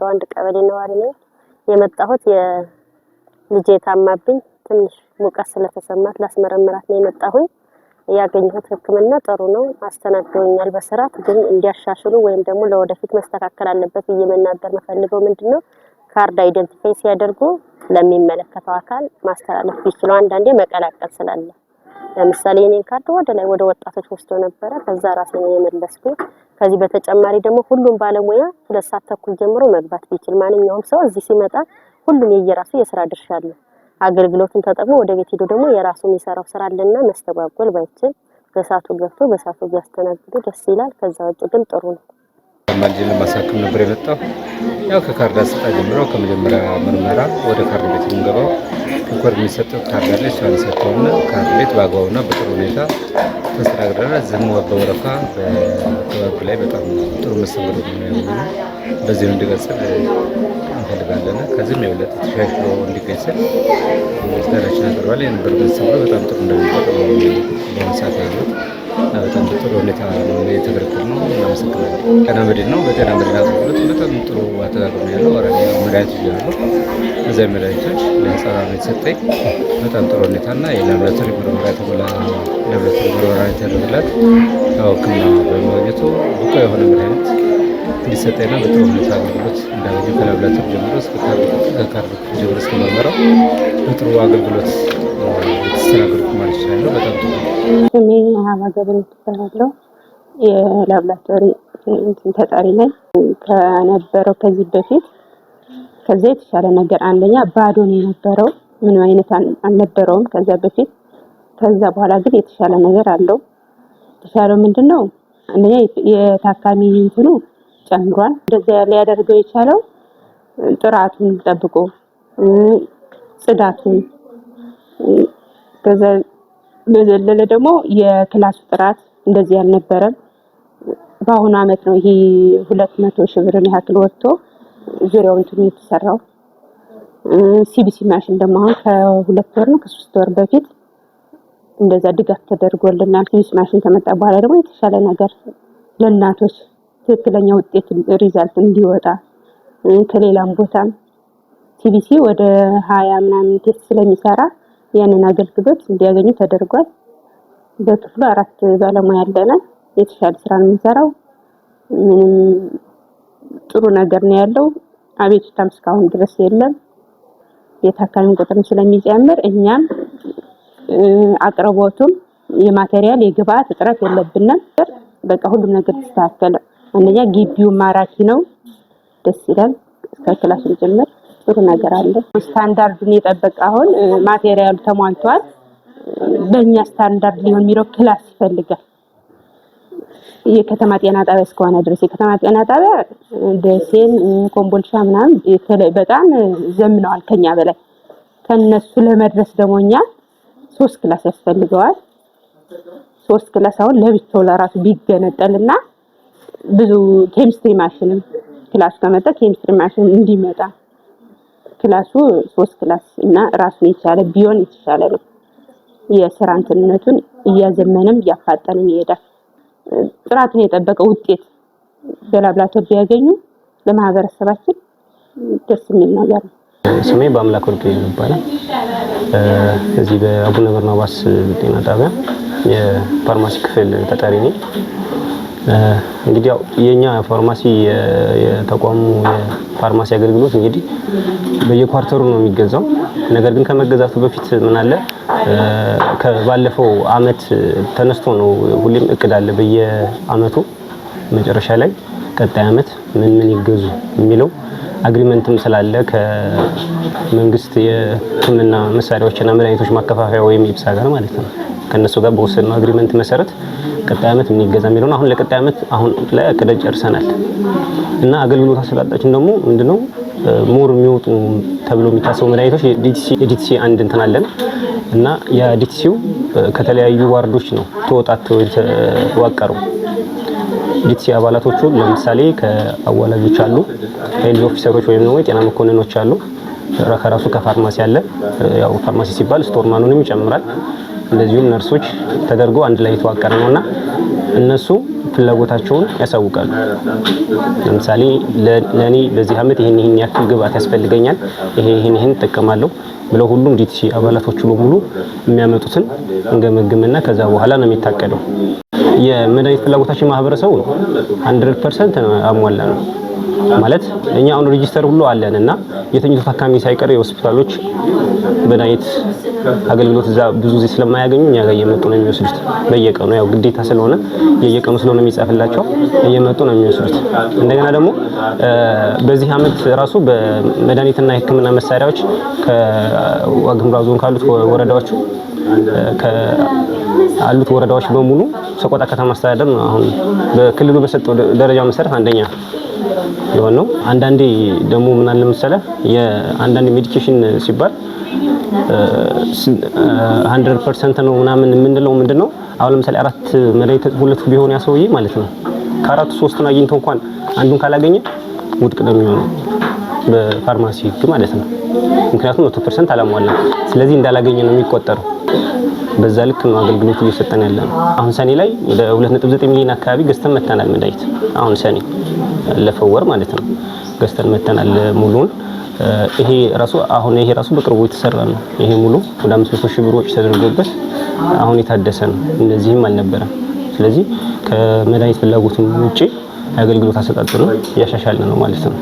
01 ቀበሌ ነዋሪ ነኝ። የመጣሁት የልጄ ታማብኝ ትንሽ ሙቀት ስለተሰማት ላስመረምራት ነው የመጣሁኝ። ያገኘሁት ህክምና ጥሩ ነው፣ አስተናግደውኛል በስርዓት። ግን እንዲያሻሽሉ ወይም ደግሞ ለወደፊት መስተካከል አለበት ብዬ መናገር መፈልገው ምንድነው ካርድ አይደንቲፋይ ሲያደርጉ ለሚመለከተው አካል ማስተላለፍ ቢችሉ አንዳንዴ መቀላቀል ስላለ ለምሳሌ የኔን ካርድ ወደ ላይ ወደ ወጣቶች ወስዶ ነበር ከዛ ራሴ ነው የመለስኩት። ከዚህ በተጨማሪ ደግሞ ሁሉም ባለሙያ 2 ሰዓት ተኩል ጀምሮ መግባት ቢችል ማንኛውም ሰው እዚህ ሲመጣ ሁሉም የየራሱ የሥራ ድርሻ አለው። አገልግሎቱን ተጠቅሞ ወደ ቤት ሄዶ ደግሞ የራሱ የሚሰራው ስራ አለና መስተጓጎል ባይችል በሰዓቱ ገብቶ በሰዓቱ ቢያስተናግዱ ደስ ይላል። ከዛ ወጭ ግን ጥሩ ነው። ማንጂን ማሳከም ነበር የመጣው። ያው ከካርድ አሰጣጥ ጀምሮ ከመጀመሪያ ምርመራ ወደ ካርድ ቤት እንገባው ኮድ የሚሰጠው ካርድ አለ። እሷን ሰጥተውና ካርድ ቤት ባጓውና በጥሩ ሁኔታ ተስተናግደናል። ዝም ወበወረፋ በአካባቢ ላይ በጣም ጥሩ መስተንግዶ ነው ያገኘነው። በዚህ እንዲቀጥል እንፈልጋለን። ከዚህም የበለጠ ተሻሽሎ እንዲቀጥል መስራችን አቀርባለሁ። የነበረው መስተንግዶ በጣም ጥሩ እንደሚጠቅም ነው ለምሳሌ ያለው በጣም ጥሩ ሁኔታ ነው የተደረገው። እናመሰግናለን። ጤና መድን ነው በጤና መድን አገልግሎት በጣም ጥሩ አጠቃቀም ያለው አረጋ መድኃኒት ይላሉ። እዛ መድኃኒቶች ለህፃናት የተሰጠኝ በጣም ጥሩ ሁኔታና የላብራቶሪ ምርመራ የተደረገላት ሕክምና በማግኘቱ ብቁ የሆነ መድኃኒት እንዲሰጠኝና በጥሩ ሁኔታ አገልግሎት እንዳገኘ ከላብራቶሪ ጀምሮ እስከ ካርድ ጀምሮ እስከ ምርመራው በጥሩ አገልግሎት የተስተናገድኩ ማለት ይችላል። በጣም ጥሩ ስሜ ሀማገበን ተባለው የላብራቶሪ ተጣሪ ነኝ። ከነበረው ከዚህ በፊት ከዛ የተሻለ ነገር አንደኛ ባዶ ነው የነበረው፣ ምንም አይነት አልነበረውም ከዛ በፊት። ከዛ በኋላ ግን የተሻለ ነገር አለው። የተሻለው ምንድነው? አንደኛ የታካሚ እንትኑ ጨምሯል። እንደዛ ያለ ያደርገው የቻለው ጥራቱን ጠብቆ ጽዳቱን ከዛ በዘለለ ደግሞ የክላስ ጥራት እንደዚህ ያልነበረም። በአሁኑ አመት ነው ይሄ 200 ሺህ ብር ያክል ወጥቶ ዙሪያው እንትኑ የተሰራው። ሲቢሲ ማሽን ደግሞ አሁን ከ2 ወር ነው ከ3 ወር በፊት እንደዛ ድጋፍ ተደርጎልናል። ሲቢሲ ማሽን ከመጣ በኋላ ደግሞ የተሻለ ነገር ለእናቶች ትክክለኛ ውጤት ሪዛልት እንዲወጣ ከሌላም ቦታም ሲቢሲ ወደ 20 ምናምን ቴስት ስለሚሰራ ያንን አገልግሎት እንዲያገኙ ተደርጓል። በክፍሉ 4 ባለሙያ ያለና የተሻለ ስራ ነው የሚሰራው። ምንም ጥሩ ነገር ነው ያለው። አቤቱታም እስካሁን ድረስ የለም። የታካሚ ቁጥርም ስለሚጨምር እኛም አቅርቦቱም የማቴሪያል የግብአት እጥረት የለብንም። በቃ ሁሉም ነገር ተስተካከለ። አንደኛ ግቢው ማራኪ ነው፣ ደስ ይላል። ከክላስም ጭምር ጥሩ ነገር አለ። ስታንዳርዱን የጠበቀ አሁን ማቴሪያሉ ተሟልቷል። በእኛ ስታንዳርድ ሊሆን የሚለው ክላስ ይፈልጋል። የከተማ ጤና ጣቢያ እስከሆነ ድረስ የከተማ ጤና ጣቢያ ደሴን ኮምቦልቻ ምናምን በጣም ዘምነዋል ከኛ በላይ። ከነሱ ለመድረስ ደግሞ እኛ 3 ክላስ ያስፈልገዋል። 3 ክላስ አሁን ለብቻው ለራሱ ቢገነጠልና ብዙ ኬሚስትሪ ማሽን ክላስ ከመጣ ኬሚስትሪ ማሽን እንዲመጣ ክላሱ 3 ክላስ እና ራሱን የቻለ ቢሆን የተሻለ ነው። የስራ እንትነቱን እያዘመነም እያፋጠነም ይሄዳል። ጥራቱን የጠበቀ ውጤት በላብራቶሪ ቢያገኙ ለማህበረሰባችን ደስ የሚል ነገር ነው። ስሜ በአምላክ ወርቅ ይባላል። እዚህ በአቡነ በርናባስ ጤና ጣቢያ የፋርማሲ ክፍል ተጠሪ ነኝ። እንግዲህ ያው የኛ ፋርማሲ የተቋሙ የፋርማሲ አገልግሎት እንግዲህ በየኳርተሩ ነው የሚገዛው። ነገር ግን ከመገዛቱ በፊት ምን አለ ከባለፈው አመት ተነስቶ ነው ሁሌም እቅድ አለ በየአመቱ መጨረሻ ላይ ቀጣይ አመት ምን ይገዙ የሚለው አግሪመንትም ስላለ ከመንግስት የሕክምና መሳሪያዎችና መድኃኒቶች ማከፋፈያ ወይም ኢፕሳ ጋር ማለት ነው ከነሱ ጋር በወሰነው አግሪመንት መሰረት ቀጣይ አመት ምን ይገዛ የሚለው አሁን ለቀጣይ አመት አሁን ላይ እቅድ ጨርሰናል። እና አገልግሎት አሰጣጣችን ደግሞ ምንድነው ሞር የሚወጡ ተብሎ የሚታሰቡ መድኃኒቶች የዲቲሲ አንድ እንትን አለን እና የዲቲሲው ከተለያዩ ዋርዶች ነው ተወጣጥተው የተዋቀረው። ዲቲሲ አባላቶቹ ለምሳሌ ከአዋላጆች አሉ፣ ሄልዝ ኦፊሰሮች ወይም ደግሞ የጤና መኮንኖች አሉ፣ ከራሱ ከፋርማሲ አለ። ያው ፋርማሲ ሲባል ስቶር ማኑንም ይጨምራል። እንደዚሁም ነርሶች ተደርጎ አንድ ላይ የተዋቀረ ነውና እነሱ ፍላጎታቸውን ያሳውቃሉ። ለምሳሌ ለኔ በዚህ አመት ይሄን ያክል ግብአት ያስፈልገኛል፣ ይሄን እጠቀማለሁ ብለው ሁሉም ዲቲሲ አባላቶቹ በሙሉ የሚያመጡትን እንገመግምና ከዛ በኋላ ነው የሚታቀደው። የመድኃኒት ፍላጎታችን ማህበረሰቡ 100% አሟላ ነው ማለት እኛ አሁን ሬጂስተር ሁሉ አለንና የተኙ ታካሚ ሳይቀር የሆስፒታሎች መድኃኒት አገልግሎት እዛ ብዙ ጊዜ ስለማያገኙ እኛ ጋር እየመጡ ነው የሚወስዱት። በየቀኑ ያው ግዴታ ስለሆነ የየቀኑ ስለሆነ የሚጻፍላቸው እየመጡ ነው የሚወስዱት። እንደገና ደግሞ በዚህ አመት ራሱ በመድኃኒትና የሕክምና መሳሪያዎች ከዋግኽምራ ዞን ካሉት ወረዳዎች አሉት ወረዳዎች በሙሉ ሰቆጣ ከተማ አስተዳደር ነው አሁን በክልሉ በሰጠው ደረጃ መሰረት አንደኛ የሆነው። አንዳንዴ ደግሞ ምን አለ መሰለህ የአንዳንድ ሜዲኬሽን ሲባል 100% ነው ምናምን የምንለው ምንድነው? አሁን ለምሳሌ 4 መድኃኒት ሁለቱ ቢሆን ያሰውዬ ማለት ነው ከአራቱ 3ቱን አግኝቶ እንኳን አንዱን ካላገኘ ውድቅ ነው የሚሆነው በፋርማሲ ህግ ማለት ነው። ምክንያቱም 100% አላሟላም። ስለዚህ እንዳላገኘ ነው የሚቆጠረው። በዛ ልክ ነው አገልግሎት እየሰጠን ያለ ነው። አሁን ሰኔ ላይ ወደ 2.9 ሚሊዮን አካባቢ ገዝተን መተናል መድኃኒት። አሁን ሰኔ ያለፈው ወር ማለት ነው ገዝተን መተናል ሙሉን። ይሄ ራሱ በቅርቡ የተሰራ ነው። ይሄ ሙሉ ወደ 500 ሺህ ብር ወጪ ተደርጎበት አሁን የታደሰ ነው። እንደዚህም አልነበረም። ስለዚህ ከመድኃኒት ፍላጎቱም ውጪ አገልግሎት አሰጣጡን እያሻሻልን ነው ማለት ነው።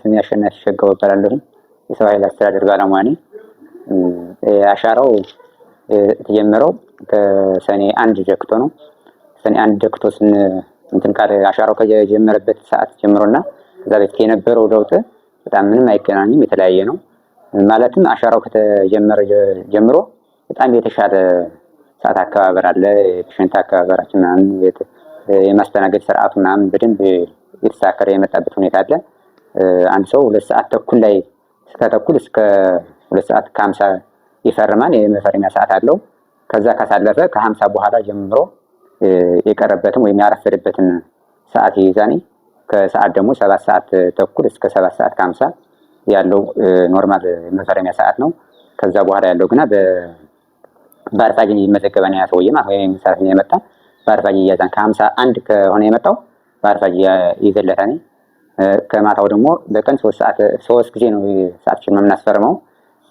ስሜ አሸናፊ ሸጋው እባላለሁ። የሰው ኃይል አስተዳደር ባለሙያ ነኝ። አሻራው የተጀመረው ከሰኔ 1 ጀክቶ ነው። ሰኔ 1 ጀክቶ አሻራው ከጀመረበት ሰዓት ጀምሮና ከዛ በፊት የነበረው ለውጥ በጣም ምንም አይገናኝም፣ የተለያየ ነው። ማለትም አሻራው ከተጀመረ ጀምሮ በጣም የተሻለ ሰዓት አከባበር አለ። የፔሸንት አከባበራችን ምናምን የማስተናገድ ስርዓቱ ምናምን በደንብ የተሳከረ የመጣበት ሁኔታ አለ። አንድ ሰው 2 ሰዓት ተኩል ላይ እስከ 2 ሰዓት ከ50 ይፈርማል። የመፈረሚያ ሰዓት አለው። ከዛ ካሳለፈ ከ50 በኋላ ጀምሮ የቀረበትን ወይም ያረፈደበትን ሰዓት ይይዛል። ከሰዓት ደግሞ 7 ሰዓት ተኩል እስከ 7 ሰዓት ከ50 ያለው ኖርማል የመፈረሚያ ሰዓት ነው። ከዛ በኋላ ያለው ግና በአርፋጅ ይመዘገባል። ያ ሰውዬ ማለት ወይም ሰዓት የመጣ በአርፋጅ ይያዛል። ከ51 ከሆነ የመጣው በአርፋጅ ይዘለታል። ከማታው ደግሞ በቀን 3 ጊዜ ነው ሰዓትችን የምናስፈርመው።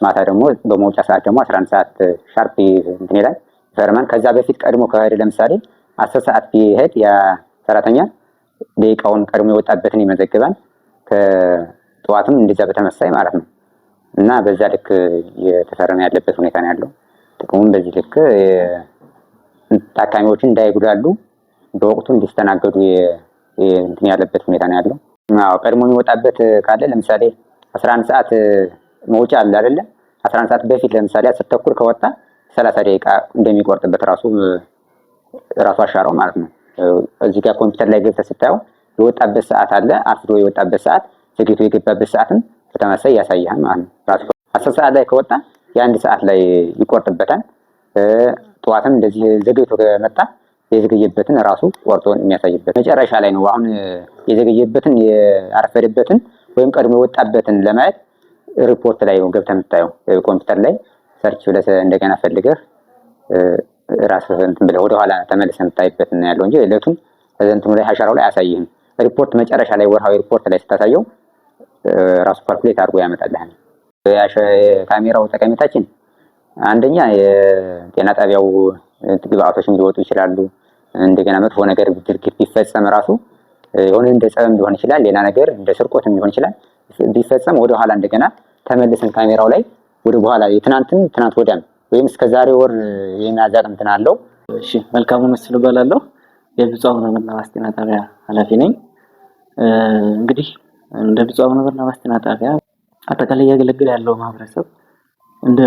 ማታ ደግሞ በመውጫ ሰዓት ደግሞ 11 ሰዓት ሻርፕ እንትን ይላል ይፈርማል። ከዛ በፊት ቀድሞ ከሄደ ለምሳሌ 10 ሰዓት ቢሄድ ያ ሰራተኛ ደቂቃውን ቀድሞ የወጣበትን ይመዘግባል። ከጠዋትም እንደዛ በተመሳይ ማለት ነው። እና በዛ ልክ የተፈረመ ያለበት ሁኔታ ነው ያለው። ጥቅሙም በዚህ ልክ ታካሚዎችን እንዳይጉዳሉ በወቅቱ እንዲስተናገዱ እንትን ያለበት ሁኔታ ነው ያለው። ቀድሞ የሚወጣበት ካለ ለምሳሌ 11 ሰዓት መውጫ አለ አይደለ? 11 ሰዓት በፊት ለምሳሌ 10 ተኩል ከወጣ 30 ደቂቃ እንደሚቆርጥበት ራሱ አሻራው ማለት ነው። እዚህ ጋር ኮምፒውተር ላይ ገብተህ ስታየው የወጣበት ሰዓት አለ፣ አርፍዶ የወጣበት ሰዓት፣ ዘግይቶ የገባበት ሰዓትም በተመሳሳይ ያሳያል ማለት ነው። ራሱ 10 ሰዓት ላይ ከወጣ የ1 ሰዓት ላይ ይቆርጥበታል። ጠዋትም እንደዚህ ዘግይቶ ከመጣ የዘገየበትን ራሱ ቆርጦ የሚያሳይበት መጨረሻ ላይ ነው። አሁን የዘገየበትን ያረፈደበትን ወይም ቀድሞ የወጣበትን ለማየት ሪፖርት ላይ ነው ገብተህ የምታየው። ኮምፒውተር ላይ ሰርች ብለህ እንደገና ፈልገህ ራስህ እንትን ብለህ ወደ ኋላ ተመልሰህ የምታይበት ነው ያለው እንጂ እለቱን እንትኑ ላይ አሻራው ላይ አያሳይህም። ሪፖርት መጨረሻ ላይ ወርሃዊ ሪፖርት ላይ ስታሳየው ራሱ ካልኩሌት አድርጎ ያመጣልሃል። የካሜራው ጠቀሜታችን አንደኛ የጤና ጣቢያው ግብአቶችም ሊወጡ ይችላሉ። እንደገና መጥፎ ነገር ድርጊት ቢፈጸም ራሱ የሆነ እንደ ጸብም ሊሆን ይችላል፣ ሌላ ነገር እንደ ስርቆትም ሊሆን ይችላል ቢፈጸም ወደ ኋላ እንደገና ተመልሰን ካሜራው ላይ ወደ በኋላ ትናንት ወዲያም ወይም እስከ ዛሬ ወር የሚያዛቅ እንትን አለው። እሺ፣ መልካሙ መስሎ እባላለሁ። የብፁዕ አቡነ በርናባስ ጤና ጣቢያ ኃላፊ ነኝ። እንግዲህ እንደ ብፁዕ አቡነ በርናባስ ጤና ጣቢያ አጠቃላይ እያገለገለ ያለው ማህበረሰብ እንደ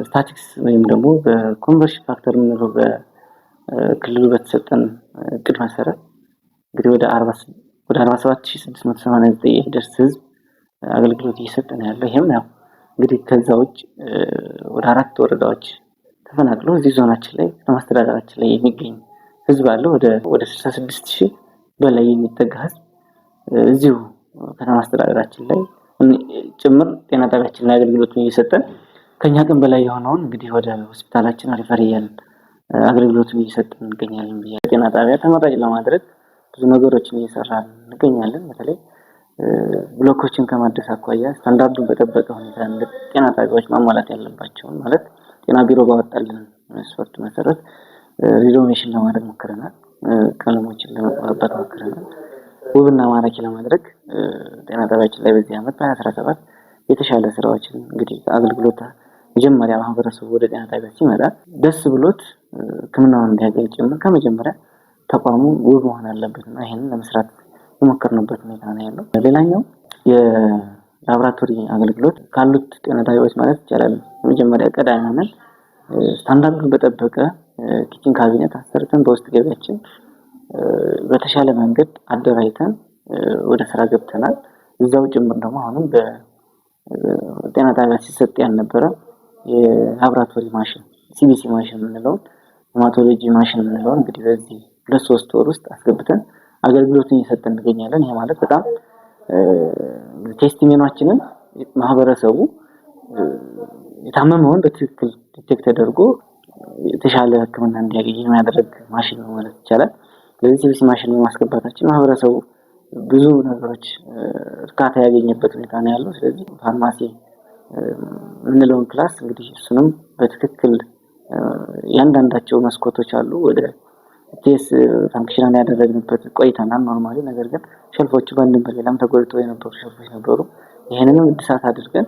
ስታቲክስ ወይም ደግሞ በኮንቨርሽን ፋክተር የምንለው በክልሉ በተሰጠን እቅድ መሰረት እንግዲህ ወደ 47689 የሚደርስ ህዝብ አገልግሎት እየሰጠ ነው ያለው። ይሄም ያው እንግዲህ ከዛ ውጭ ወደ 4 ወረዳዎች ተፈናቅሎ እዚህ ዞናችን ላይ ከተማስተዳደራችን ላይ የሚገኝ ህዝብ አለ። ወደ 66000 በላይ የሚጠጋ ህዝብ እዚሁ ከተማስተዳደራችን ላይ ጭምር ጤና ጣቢያችን ላይ አገልግሎት እየሰጠን ከኛ ቀን በላይ የሆነውን እንግዲህ ወደ ሆስፒታላችን ሪፈር እያልን አገልግሎቱን እየሰጠን እንገኛለን ብዬ ጤና ጣቢያ ተመራጭ ለማድረግ ብዙ ነገሮችን እየሰራን እንገኛለን። በተለይ ብሎኮችን ከማደስ አኳያ ስታንዳርዱን በጠበቀ ሁኔታ ጤና ጣቢያዎች ማሟላት ያለባቸውን ማለት ጤና ቢሮ ባወጣልን መስፈርት መሰረት ሪኖቬሽን ለማድረግ ሞክረናል። ቀለሞችን ለመቀባት ሞክረናል። ውብና ማራኪ ለማድረግ ጤና ጣቢያችን ላይ በዚህ ዓመት በ2017 የተሻለ ስራዎችን እንግዲህ አገልግሎት መጀመሪያ ማህበረሰቡ ወደ ጤና ጣቢያ ሲመጣ ደስ ብሎት ሕክምናውን እንዲያገኝ ጭምር ከመጀመሪያ ተቋሙ ውብ መሆን አለበትና ይሄንን ለመስራት የሞከርንበት ሁኔታ ነው ያለው። ሌላኛው የላቦራቶሪ አገልግሎት ካሉት ጤና ጣቢያዎች ማለት ይቻላል መጀመሪያ ቀዳሚ ሆነን ስታንዳርዱን በጠበቀ ኪችን ካቢኔት አሰርተን በውስጥ ገቢያችን በተሻለ መንገድ አደራጅተን ወደ ስራ ገብተናል። እዛው ጭምር ደግሞ አሁንም በጤና ጣቢያ ሲሰጥ ያልነበረ የላቦራቶሪ ማሽን ሲቢሲ ማሽን የምንለውን ሄማቶሎጂ ማሽን የምንለውን እንግዲህ በዚህ 2-3 ወር ውስጥ አስገብተን አገልግሎቱን እየሰጠን እንገኛለን። ይሄ ማለት በጣም ቴስቲሜናችንን ማህበረሰቡ የታመመውን በትክክል ዲቴክት ተደርጎ የተሻለ ሕክምና እንዲያገኝ የሚያደርግ ማሽን ነው ማለት ይቻላል። ስለዚህ ሲቢሲ ማሽን በማስገባታችን ማህበረሰቡ ብዙ ነገሮች እርካታ ያገኘበት ሁኔታ ነው ያለው። ስለዚህ ፋርማሲ የምንለውን ክላስ እንግዲህ እሱንም በትክክል ያንዳንዳቸው መስኮቶች አሉ ወደ ቴስ ፋንክሽናል ያደረግንበት ቆይተናል ኖርማሊ። ነገር ግን ሸልፎቹ በአንድም በሌላም ተጎድተው የነበሩ ሸልፎች ነበሩ። ይሄንንም እድሳት አድርገን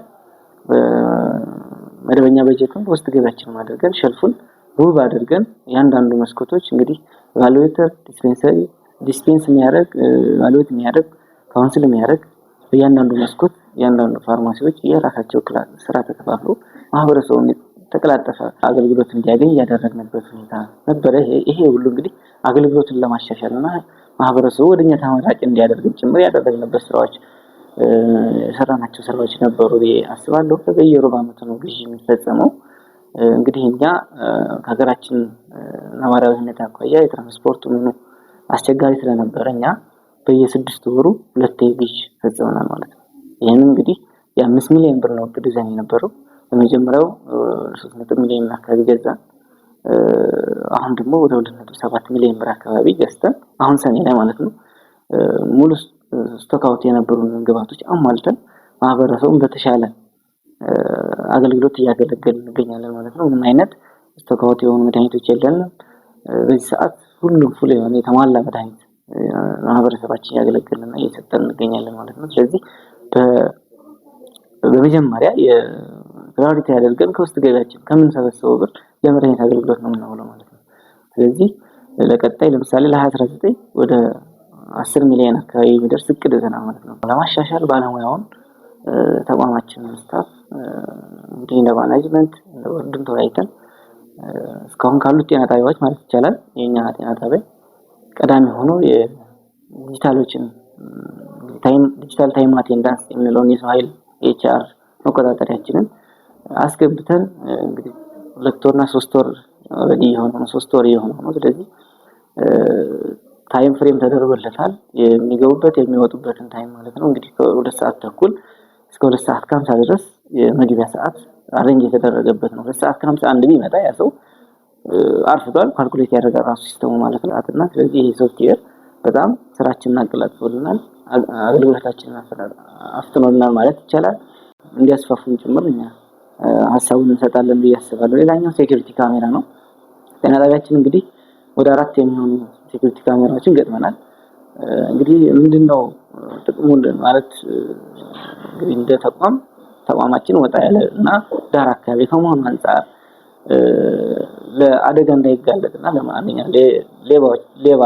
መደበኛ በጀቱን በውስጥ ገቢያችን አድርገን ሸልፉን ውብ አድርገን ያንዳንዱ መስኮቶች እንግዲህ ቫሉዌተር ዲስፔንስ የሚያደርግ ቫሉዌት የሚያደርግ ካውንስል የሚያደርግ በእያንዳንዱ መስኮት እያንዳንዱ ፋርማሲዎች የራሳቸው ክላስ ስራ ተከፋፍሎ ማህበረሰቡን ተቀላጠፈ አገልግሎት እንዲያገኝ ያደረግንበት ሁኔታ ነበረ። ይሄ ሁሉ እንግዲህ አገልግሎትን ለማሻሻልና ማህበረሰቡ ወደኛ ተመራጭ እንዲያደርግ ጭምር ያደረግንበት ስራዎች የሰራናቸው ስራዎች ነበሩ ብዬ አስባለሁ። በየሩብ ዓመቱ ነው ግዢ የሚፈጸመው። እንግዲህ እኛ ከሀገራችን ነባራዊ ሁኔታ አኳያ የትራንስፖርት ምኑ አስቸጋሪ ስለነበረ እኛ በየ6 ወሩ 2 ግዢ ፈጽመናል ማለት ነው። ይሄንን እንግዲህ የ5 ሚሊዮን ብር ነው ዲዛይን የነበረው። በመጀመሪያው 3 ሚሊዮን አካባቢ ገዛን። አሁን ደግሞ ወደ 2.7 ሚሊዮን ብር አካባቢ ገዝተን አሁን ሰኔ ላይ ማለት ነው ሙሉ ስቶክ አውት የነበሩን ግብአቶች አሟልተን ማህበረሰቡን በተሻለ አገልግሎት እያገለገልን እንገኛለን ማለት ነው። ምንም አይነት ስቶክ አውት የሆኑ መድኃኒቶች የለንም። በዚህ ሰዓት ሁሉም ፉል የሆነ የተሟላ መድኃኒት ማህበረሰባችን እያገለገልን እየሰጠን እንገኛለን ማለት ነው። ስለዚህ በመጀመሪያ የፕራዮሪቲ አድርገን ከውስጥ ገቢያችን ከምንሰበስበው ብር ለመድኃኒት አገልግሎት ነው የምናውለው ማለት ነው። ስለዚህ ለቀጣይ ለምሳሌ ለ2019 ወደ 10 ሚሊዮን አካባቢ የሚደርስ እቅድ ይዘናል ማለት ነው። ለማሻሻል ባለሙያውን ተቋማችንን ስታፍ እንግዲህ እንደ ማኔጅመንት ወርድን ተወያይተን እስካሁን ካሉት ጤና ጣቢያዎች ማለት ይቻላል የኛ ጤና ጣቢያ ቀዳሚ ሆኖ የዲጂታሎችን ዲጂታል ታይም አቴንዳንስ የምንለውን የሰው ኃይል ኤችአር መቆጣጠሪያችንን አስገብተን እንግዲህ 2 ወርና 3 ወር ኦልሬዲ የሆነው 3 ወር የሆነው ነው። ስለዚህ ታይም ፍሬም ተደርጎለታል። የሚገቡበት የሚወጡበትን ታይም ማለት ነው። እንግዲህ ከ2 ሰዓት ተኩል እስከ 2 ሰዓት ከ50 ድረስ የመግቢያ ሰዓት አሬንጅ የተደረገበት ነው። 2 ሰዓት ከ51 ቢመጣ ያ ሰው አርፍዷል፣ ካልኩሌት ያደርጋል ራሱ ሲስተሙ ማለት ነው። እና ስለዚህ ይሄ ሶፍትዌር በጣም ስራችንን አቀላጥፎልናል፣ አገልግሎታችንን አፍጥኖልናል ማለት ይቻላል። እንዲያስፋፉን ጭምር እኛ ሀሳቡን እንሰጣለን ብዬ አስባለሁ። ሌላኛው ሴኩሪቲ ካሜራ ነው። ጤና ጣቢያችን እንግዲህ ወደ 4 የሚሆኑ ሴኩሪቲ ካሜራዎችን ገጥመናል። እንግዲህ ምንድነው ጥቅሙ ማለት እንግዲህ እንደ ተቋማችን ወጣ ያለ እና ዳር አካባቢ ከመሆኑ አንፃር ለአደጋ እንዳይጋለጥና ለማንኛውም ሌባ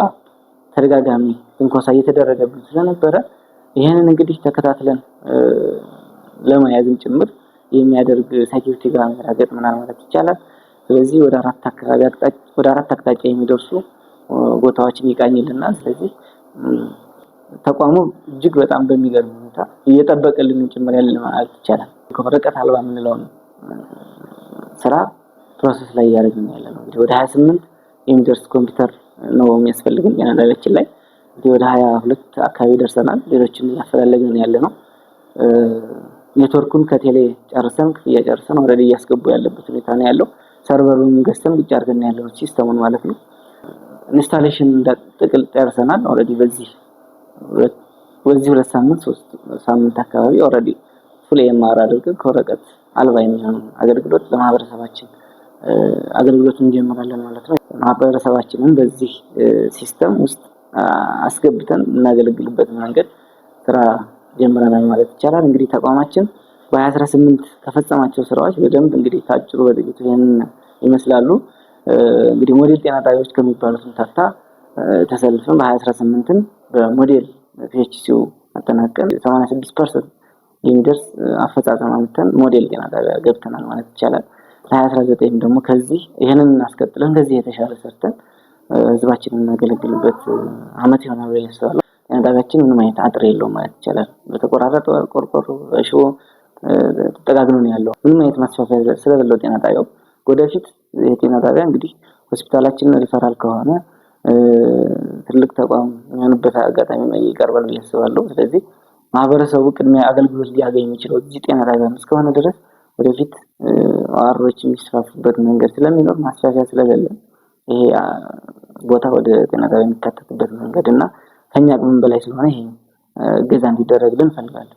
ተደጋጋሚ ትንኮሳ እየተደረገብን ስለነበረ ይሄንን እንግዲህ ተከታትለን ለመያዝም ጭምር የሚያደርግ ሴኩሪቲ ካሜራ ገጥመናል ማለት ይቻላል። ስለዚህ ወደ 4 አቅጣጫ የሚደርሱ ቦታዎችን ይቃኝልናል። ስለዚህ ተቋሙ እጅግ በጣም በሚገርም ሁኔታ እየጠበቀልን ጭምር ያለ ማለት ይቻላል። ከርቀት አልባ የምንለውን ስራ ፕሮሰስ ላይ እያደረግን ያለነው እንግዲህ ወደ 28 የሚደርስ ኮምፒውተር ነው የሚያስፈልገን ጤና ጣቢያችን ላይ እንግዲህ ወደ 22 አካባቢ ደርሰናል። ሌሎችን እያፈላለግን ያለነው ኔትወርኩን ከቴሌ ጨርሰን ክፍያ ጨርሰን ኦልሬዲ እያስገቡ ያለበት ሁኔታ ነው ያለው። ሰርቨሩን ገዝተን ብቻ አድርገን ያለው ሲስተሙን ማለት ነው። ኢንስታሌሽን ጥቅል ጨርሰናል ኦልሬዲ በዚህ 2 ሳምንት 3 ሳምንት አካባቢ ኦልሬዲ ፉል ኤምአር አድርገን ከወረቀት አልባ የሚሆን አገልግሎት ለማህበረሰባችን አገልግሎቱን እንጀምራለን ማለት ነው። ማህበረሰባችንን በዚህ ሲስተም ውስጥ አስገብተን እናገለግልበት መንገድ ስራ ጀምረናል ማለት ይቻላል። እንግዲህ ተቋማችን በ2018 ከፈጸማቸው ስራዎች በደንብ እንግዲህ ታጭሩ በጥቂቱ ይሄንን ይመስላሉ። እንግዲህ ሞዴል ጤና ጣቢያዎች ከሚባሉት ተርታ ተሰልፈን በ2018 በሞዴል ፒኤችሲው አጠናቀን 86% የሚደርስ አፈጻጸም አምጥተን ሞዴል ጤና ጣቢያ ገብተናል ማለት ይቻላል። 2019 ደግሞ ከዚህ ይሄንን አስቀጥለን ከዚህ የተሻለ ሰርተን ህዝባችንን እናገለግልበት አመት ይሆናል ብዬ አስባለሁ። ጤና ጣቢያችን ምንም አይነት አጥር የለውም ማለት ይቻላል። በተቆራረጠ ቆርቆሮ በሽቦ ተጠጋግኖ ነው ያለው። ምንም አይነት ማስፋፊያ ስለሌለው ጤና ጣቢያው ወደፊት የጤና ጣቢያ እንግዲህ ሆስፒታላችን ሪፈራል ከሆነ ትልቅ ተቋም የሚሆንበት አጋጣሚ ይቀርባል ብዬ አስባለሁ። ስለዚህ ማህበረሰቡ ቅድሚያ አገልግሎት ሊያገኝ የሚችለው እዚህ ጤና ጣቢያ እስከሆነ ድረስ ወደፊት አዋሮች የሚስፋፉበት መንገድ ስለሚኖር ማስፋፊያ ስለሌለ ይሄ ቦታ ወደ ጤና ጣቢያ የሚካተትበት መንገድ እና ከኛ አቅም በላይ ስለሆነ ይሄ እገዛ እንዲደረግልን እንፈልጋለን።